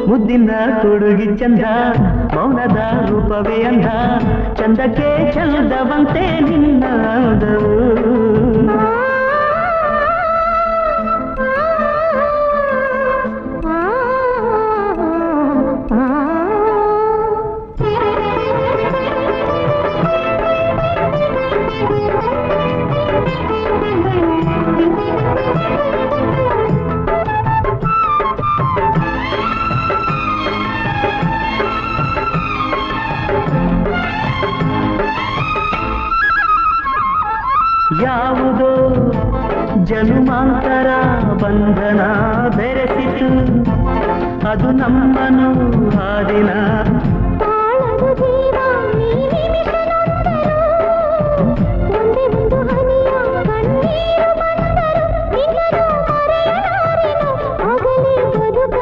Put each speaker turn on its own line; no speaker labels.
ಮುದ್ದಿನ ಕೊಡುಗಿ ಚಂದ ಮೌನದ ರೂಪವೇ ಅಂದ ಚಂದಕ್ಕೆ ಚಂದವಂತೆ ನಿನ್ನದವು ಯಾವುದೋ ಜನುಮಾಂತರ ಬಂಧನ ಬೆರೆಸಿತು ಅದು ನಮ್ಮನು